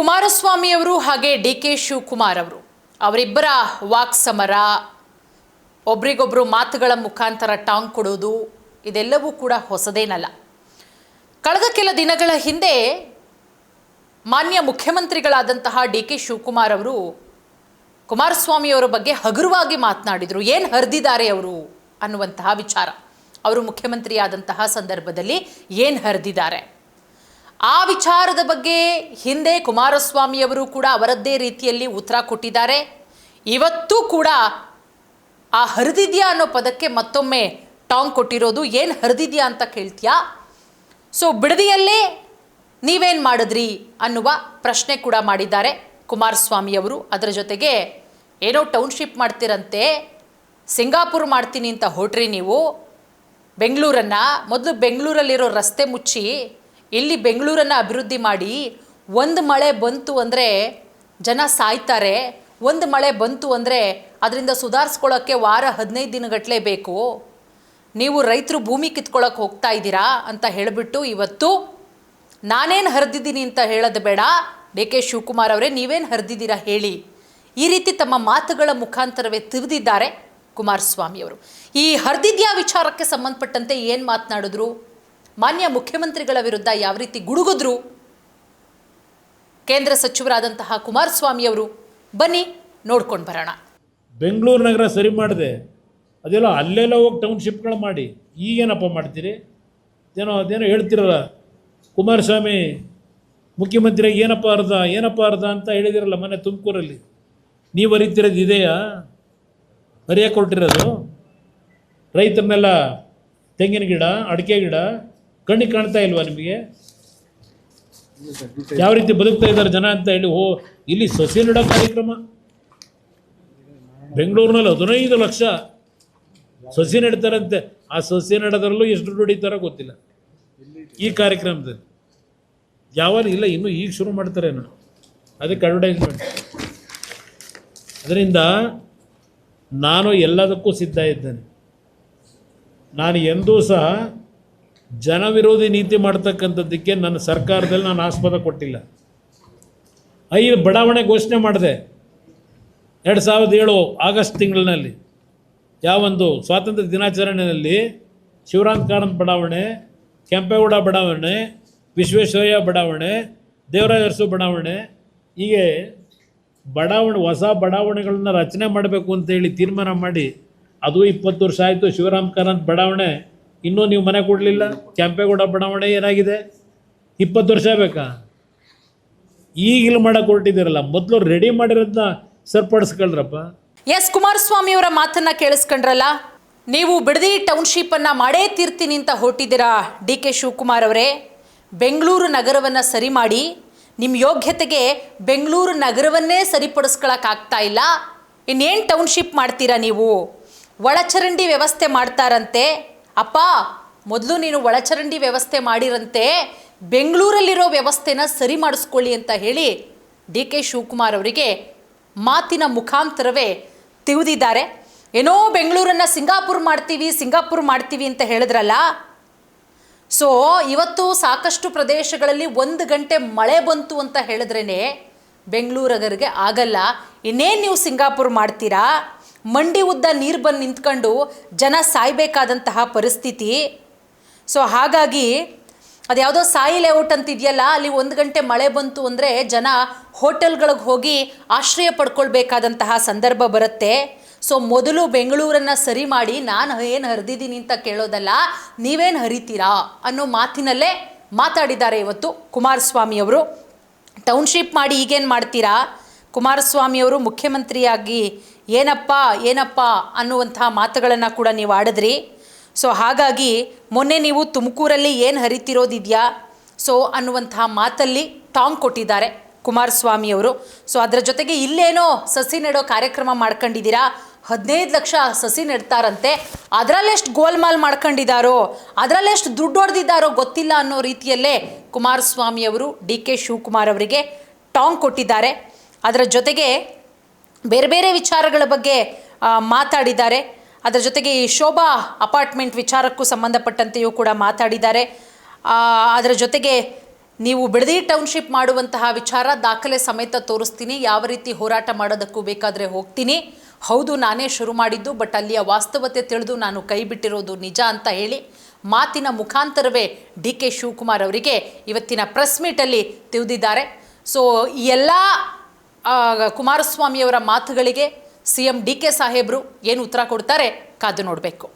ಕುಮಾರಸ್ವಾಮಿ ಅವರು ಹಾಗೆ ಡಿ.ಕೆ. ಶಿವಕುಮಾರ್ ಅವರಿಬ್ಬರ ವಾಕ್ ಸಮರ, ಒಬ್ರಿಗೊಬ್ರು ಮಾತುಗಳ ಮುಖಾಂತರ ಟಾಂಗ್ ಕೊಡೋದು ಇದೆಲ್ಲವೂ ಕೂಡ ಹೊಸದೇನಲ್ಲ. ಕಳೆದ ಕೆಲ ದಿನಗಳ ಹಿಂದೆ ಮಾನ್ಯ ಮುಖ್ಯಮಂತ್ರಿಗಳಾದಂತಹ ಡಿ.ಕೆ. ಶಿವಕುಮಾರ್ ಅವರು ಕುಮಾರಸ್ವಾಮಿ ಅವರ ಬಗ್ಗೆ ಹಗುರವಾಗಿ ಮಾತನಾಡಿದರು. ಏನು ಹರಿದಿದ್ದಾರೆ ಅವರು ಅನ್ನುವಂತಹ ವಿಚಾರ. ಅವರು ಮುಖ್ಯಮಂತ್ರಿಯಾದಂತಹ ಸಂದರ್ಭದಲ್ಲಿ ಏನು ಹರಿದಿದ್ದಾರೆ ಆ ವಿಚಾರದ ಬಗ್ಗೆ ಹಿಂದೆ ಕುಮಾರಸ್ವಾಮಿ ಅವರು ಕೂಡ ಅವರದ್ದೇ ರೀತಿಯಲ್ಲಿ ಉತ್ತರ ಕೊಟ್ಟಿದ್ದಾರೆ. ಇವತ್ತು ಕೂಡ ಆ ಹರಿದಿದ್ಯಾ ಅನ್ನೋ ಪದಕ್ಕೆ ಮತ್ತೊಮ್ಮೆ ಟಾಂಗ್ ಕೊಟ್ಟಿರೋದು. ಏನು ಹರಿದಿದ್ಯಾ ಅಂತ ಕೇಳ್ತೀಯಾ? ಸೊ ಬಿಡದಿಯಲ್ಲೇ ನೀವೇನು ಮಾಡಿದ್ರಿ ಅನ್ನುವ ಪ್ರಶ್ನೆ ಕೂಡ ಮಾಡಿದ್ದಾರೆ ಕುಮಾರಸ್ವಾಮಿ ಅವರು. ಅದರ ಜೊತೆಗೆ ಏನೋ ಟೌನ್ಶಿಪ್ ಮಾಡ್ತಿರಂತೆ, ಸಿಂಗಾಪುರ್ ಮಾಡ್ತೀನಿ ಅಂತ ಹೊರಟ್ರಿ ನೀವು. ಬೆಂಗಳೂರನ್ನು ಮೊದಲು ಬೆಂಗಳೂರಲ್ಲಿರೋ ರಸ್ತೆ ಮುಚ್ಚಿ ಇಲ್ಲಿ ಬೆಂಗಳೂರನ್ನು ಅಭಿವೃದ್ಧಿ ಮಾಡಿ. ಒಂದು ಮಳೆ ಬಂತು ಅಂದರೆ ಜನ ಸಾಯ್ತಾರೆ, ಒಂದು ಮಳೆ ಬಂತು ಅಂದರೆ ಅದರಿಂದ ಸುಧಾರಿಸ್ಕೊಳ್ಳೋಕ್ಕೆ ವಾರ 15 ದಿನಗಟ್ಟಲೆ ಬೇಕು. ನೀವು ರೈತರು ಭೂಮಿ ಕಿತ್ಕೊಳ್ಳೋಕೆ ಹೋಗ್ತಾ ಇದ್ದೀರಾ ಅಂತ ಹೇಳಿಬಿಟ್ಟು ಇವತ್ತು ನಾನೇನು ಹರಿದಿದ್ದೀನಿ ಅಂತ ಹೇಳೋದು ಬೇಡ, ಡಿ.ಕೆ. ಶಿವಕುಮಾರ್ ಅವರೇ ನೀವೇನು ಹರಿದಿದ್ದೀರಾ ಹೇಳಿ. ಈ ರೀತಿ ತಮ್ಮ ಮಾತುಗಳ ಮುಖಾಂತರವೇ ತಿವಿದಿದ್ದಾರೆ ಕುಮಾರಸ್ವಾಮಿ ಅವರು. ಈ ಹರಿದಿದ್ಯಾ ವಿಚಾರಕ್ಕೆ ಸಂಬಂಧಪಟ್ಟಂತೆ ಏನು ಮಾತನಾಡಿದ್ರು, ಮಾನ್ಯ ಮುಖ್ಯಮಂತ್ರಿಗಳ ವಿರುದ್ಧ ಯಾವ ರೀತಿ ಗುಡುಗಿದ್ರು ಕೇಂದ್ರ ಸಚಿವರಾದಂತಹ ಕುಮಾರಸ್ವಾಮಿ ಅವರು, ಬನ್ನಿ ನೋಡ್ಕೊಂಡು ಬರೋಣ. ಬೆಂಗಳೂರು ನಗರ ಸರಿ ಮಾಡಿದೆ, ಅದೆಲ್ಲ ಅಲ್ಲೆಲ್ಲ ಹೋಗಿ ಟೌನ್ಶಿಪ್ಗಳು ಮಾಡಿ ಈಗೇನಪ್ಪ ಮಾಡ್ತೀರಿ? ಅದೇನೋ ಹೇಳ್ತಿರಲ್ಲ, ಕುಮಾರಸ್ವಾಮಿ ಮುಖ್ಯಮಂತ್ರಿಯಾಗಿ ಏನಪ್ಪ ಅರ್ಧ ಅಂತ ಹೇಳಿದಿರಲ್ಲ ಮೊನ್ನೆ ತುಮಕೂರಲ್ಲಿ. ನೀವು ಅರಿತಿರೋದು ಇದೆಯಾ? ಅರಿಯಕ್ಕೆ ಕೊಟ್ಟಿರೋದು ರೈತರನ್ನೆಲ್ಲ ತೆಂಗಿನ ಗಿಡ, ಅಡಿಕೆ ಗಿಡ ಕಣ್ಣಿಗೆ ಕಾಣ್ತಾ ಇಲ್ವಾ ನಿಮಗೆ? ಯಾವ ರೀತಿ ಬದುಕ್ತಾ ಇದ್ದಾರೆ ಜನ ಅಂತ ಹೇಳಿ ಇಲ್ಲಿ ಸಸಿ ನೆಡೋ ಕಾರ್ಯಕ್ರಮ ಬೆಂಗಳೂರಿನಲ್ಲಿ 15 ಲಕ್ಷ ಸಸಿ ನೆಡ್ತಾರಂತೆ. ಆ ಸಸಿ ನೆಡೋದ್ರಲ್ಲೂ ಎಷ್ಟು ದುಡ್ಡು ಹೊಡಿತಾರೋ ಗೊತ್ತಿಲ್ಲ. ಈ ಕಾರ್ಯಕ್ರಮದಲ್ಲಿ ಯಾವಾಗ ಇಲ್ಲ, ಇನ್ನೂ ಈಗ ಶುರು ಮಾಡ್ತಾರೇನೋ, ಅದಕ್ಕೆ ಅಡ್ವರ್ಟೈಸ್ಮೆಂಟ್. ಅದರಿಂದ ನಾನು ಎಲ್ಲದಕ್ಕೂ ಸಿದ್ಧ ಇದ್ದೇನೆ. ನಾನು ಎಂದೂ ಸಹ ಜನವಿರೋಧಿ ನೀತಿ ಮಾಡ್ತಕ್ಕಂಥದ್ದಕ್ಕೆ ನನ್ನ ಸರ್ಕಾರದಲ್ಲಿ ನಾನು ಆಸ್ಪದ ಕೊಟ್ಟಿಲ್ಲ. 5 ಬಡಾವಣೆ ಘೋಷಣೆ ಮಾಡಿದೆ 2007 ಆಗಸ್ಟ್ ತಿಂಗಳಿನಲ್ಲಿ. ಯಾವೊಂದು ಸ್ವಾತಂತ್ರ್ಯ ದಿನಾಚರಣೆಯಲ್ಲಿ ಶಿವರಾಮ್ ಕಾರಂತ್ ಬಡಾವಣೆ, ಕೆಂಪೇಗೌಡ ಬಡಾವಣೆ, ವಿಶ್ವೇಶ್ವರಯ್ಯ ಬಡಾವಣೆ, ದೇವರಾಜ ಅರಸು ಬಡಾವಣೆ, ಹೀಗೆ ಹೊಸ ಬಡಾವಣೆಗಳನ್ನ ರಚನೆ ಮಾಡಬೇಕು ಅಂತೇಳಿ ತೀರ್ಮಾನ ಮಾಡಿ ಅದು 20 ವರ್ಷ ಆಯಿತು. ಶಿವರಾಮ್ ಕಾರಂತ್ ಬಡಾವಣೆ ಇನ್ನೂ ನೀವು ಮನೆ ಕೊಡಲಿಲ್ಲ. ಕೆಂಪೇಗೌಡ ಬಡಾವಣೆ ಏನಾಗಿದೆ? 20 ವರ್ಷ ಬೇಕಾ? ಈಗಿಲ್ಲ ಮಾಡಕ್ಕೆ ಹೊರಟಿದ್ದೀರಲ್ಲ, ಮೊದಲು ರೆಡಿ ಮಾಡಿರೋದನ್ನ ಸರಿಪಡಿಸ್ಕೊಳ್ರಪ್ಪ. ಎಸ್, ಕುಮಾರಸ್ವಾಮಿ ಅವರ ಮಾತನ್ನ ಕೇಳಿಸ್ಕೊಂಡ್ರಲ್ಲ. ನೀವು ಬಿಡದಿ ಟೌನ್ಶಿಪ್ ಅನ್ನ ಮಾಡೇ ತೀರ್ತೀನಿ ಅಂತ ಹೊರಟಿದ್ದೀರಾ ಡಿ.ಕೆ. ಶಿವಕುಮಾರ್ ಅವರೇ. ಬೆಂಗಳೂರು ನಗರವನ್ನು ಸರಿ ಮಾಡಿ, ನಿಮ್ಮ ಯೋಗ್ಯತೆಗೆ ಬೆಂಗಳೂರು ನಗರವನ್ನೇ ಸರಿಪಡಿಸ್ಕೊಳಕ್ಕಾಗ್ತಾ ಇಲ್ಲ, ಇನ್ನೇನು ಟೌನ್ಶಿಪ್ ಮಾಡ್ತೀರಾ ನೀವು? ಒಳಚರಂಡಿ ವ್ಯವಸ್ಥೆ ಮಾಡ್ತಾರಂತೆ. ಅಪ್ಪ, ಮೊದಲು ನೀನು ಒಳಚರಂಡಿ ವ್ಯವಸ್ಥೆ ಮಾಡಿರಂತೆ, ಬೆಂಗಳೂರಲ್ಲಿರೋ ವ್ಯವಸ್ಥೆನ ಸರಿ ಮಾಡಿಸ್ಕೊಳ್ಳಿ ಅಂತ ಹೇಳಿ ಡಿ.ಕೆ. ಶಿವಕುಮಾರ್ ಅವರಿಗೆ ಮಾತಿನ ಮುಖಾಂತರವೇ ತಿವಿದಿದ್ದಾರೆ. ಏನೋ ಬೆಂಗಳೂರನ್ನು ಸಿಂಗಾಪುರ್ ಮಾಡ್ತೀವಿ ಅಂತ ಹೇಳಿದ್ರಲ್ಲ. ಸೊ ಇವತ್ತು ಸಾಕಷ್ಟು ಪ್ರದೇಶಗಳಲ್ಲಿ 1 ಗಂಟೆ ಮಳೆ ಬಂತು ಅಂತ ಹೇಳಿದ್ರೇ ಬೆಂಗಳೂರಿಗರಿಗೆ ಆಗಲ್ಲ, ಇನ್ನೇನು ನೀವು ಸಿಂಗಾಪುರ್ ಮಾಡ್ತೀರಾ? ಮಂಡಿ ಉದ್ದ ನೀರು ಬಂದು ನಿಂತ್ಕೊಂಡು ಜನ ಸಾಯಬೇಕಾದಂತಹ ಪರಿಸ್ಥಿತಿ. ಸೊ ಹಾಗಾಗಿ ಅದ್ಯಾವುದೋ ಸಾಯಿ ಲೇಔಟ್ ಅಂತಿದೆಯಲ್ಲ, ಅಲ್ಲಿ 1 ಗಂಟೆ ಮಳೆ ಬಂತು ಅಂದರೆ ಜನ ಹೋಟೆಲ್ಗಳಿಗೆ ಹೋಗಿ ಆಶ್ರಯ ಪಡ್ಕೊಳ್ಬೇಕಾದಂತಹ ಸಂದರ್ಭ ಬರುತ್ತೆ. ಸೊ ಮೊದಲು ಬೆಂಗಳೂರನ್ನು ಸರಿ ಮಾಡಿ, ನಾನು ಏನು ಹರಿದಿದ್ದೀನಿ ಅಂತ ಕೇಳೋದಲ್ಲ, ನೀವೇನು ಹರಿತೀರಾ ಅನ್ನೋ ಮಾತಿನಲ್ಲೇ ಮಾತಾಡಿದ್ದಾರೆ ಇವತ್ತು ಕುಮಾರಸ್ವಾಮಿ ಅವರು. ಟೌನ್ಶಿಪ್ ಮಾಡಿ ಈಗೇನು ಮಾಡ್ತೀರಾ? ಕುಮಾರಸ್ವಾಮಿ ಅವರು ಮುಖ್ಯಮಂತ್ರಿಯಾಗಿ ಏನಪ್ಪ ಅನ್ನುವಂತಹ ಮಾತುಗಳನ್ನು ಕೂಡ ನೀವು ಆಡಿದ್ರಿ. ಸೊ ಹಾಗಾಗಿ ಮೊನ್ನೆ ನೀವು ತುಮಕೂರಲ್ಲಿ ಏನು ಹರಿತಿರೋದಿದೆಯಾ ಸೊ ಅನ್ನುವಂತಹ ಮಾತಲ್ಲಿ ಟಾಂಗ್ ಕೊಟ್ಟಿದ್ದಾರೆ ಕುಮಾರಸ್ವಾಮಿ ಅವರು. ಸೊ ಅದರ ಜೊತೆಗೆ ಇಲ್ಲೇನೋ ಸಸಿ ನೆಡೋ ಕಾರ್ಯಕ್ರಮ ಮಾಡ್ಕೊಂಡಿದ್ದೀರಾ, 15 ಲಕ್ಷ ಸಸಿ ನೆಡ್ತಾರಂತೆ, ಅದರಲ್ಲೆಷ್ಟು ಗೋಲ್ಮಾಲ್ ಮಾಡ್ಕೊಂಡಿದ್ದಾರೋ, ಅದರಲ್ಲೆಷ್ಟು ದುಡ್ಡು ಹೊಡೆದಿದ್ದಾರೋ ಗೊತ್ತಿಲ್ಲ ಅನ್ನೋ ರೀತಿಯಲ್ಲೇ ಕುಮಾರಸ್ವಾಮಿ ಅವರು ಡಿ.ಕೆ. ಶಿವಕುಮಾರ್ ಅವರಿಗೆ ಟಾಂಗ್ ಕೊಟ್ಟಿದ್ದಾರೆ. ಅದರ ಜೊತೆಗೆ ಬೇರೆ ಬೇರೆ ವಿಚಾರಗಳ ಬಗ್ಗೆ ಮಾತಾಡಿದ್ದಾರೆ. ಅದರ ಜೊತೆಗೆ ಈ ಶೋಭಾ ಅಪಾರ್ಟ್ಮೆಂಟ್ ವಿಚಾರಕ್ಕೂ ಸಂಬಂಧಪಟ್ಟಂತೆಯೂ ಕೂಡ ಮಾತಾಡಿದ್ದಾರೆ. ಅದರ ಜೊತೆಗೆ ನೀವು ಬಿಡದಿ ಟೌನ್ಶಿಪ್ ಮಾಡುವಂತಹ ವಿಚಾರ ದಾಖಲೆ ಸಮೇತ ತೋರಿಸ್ತೀನಿ, ಯಾವ ರೀತಿ ಹೋರಾಟ ಮಾಡೋದಕ್ಕೂ ಬೇಕಾದರೆ ಹೋಗ್ತೀನಿ, ಹೌದು ನಾನೇ ಶುರು ಮಾಡಿದ್ದು, ಬಟ್ ಅಲ್ಲಿಯ ವಾಸ್ತವತೆ ತಿಳಿದು ನಾನು ಕೈ ಬಿಟ್ಟಿರೋದು ನಿಜ ಅಂತ ಹೇಳಿ ಮಾತಿನ ಮುಖಾಂತರವೇ ಡಿ ಕೆ ಶಿವಕುಮಾರ್ ಅವರಿಗೆ ಇವತ್ತಿನ ಪ್ರೆಸ್ ಮೀಟಲ್ಲಿ ತಿಳಿದಿದ್ದಾರೆ. ಸೊ ಈ ಎಲ್ಲ ಕುಮಾರಸ್ವಾಮಿಯವರ ಮಾತುಗಳಿಗೆ ಸಿ ಎಂ ಡಿ ಕೆ ಸಾಹೇಬರು ಏನು ಉತ್ತರ ಕೊಡ್ತಾರೆ ಕಾದು ನೋಡಬೇಕು.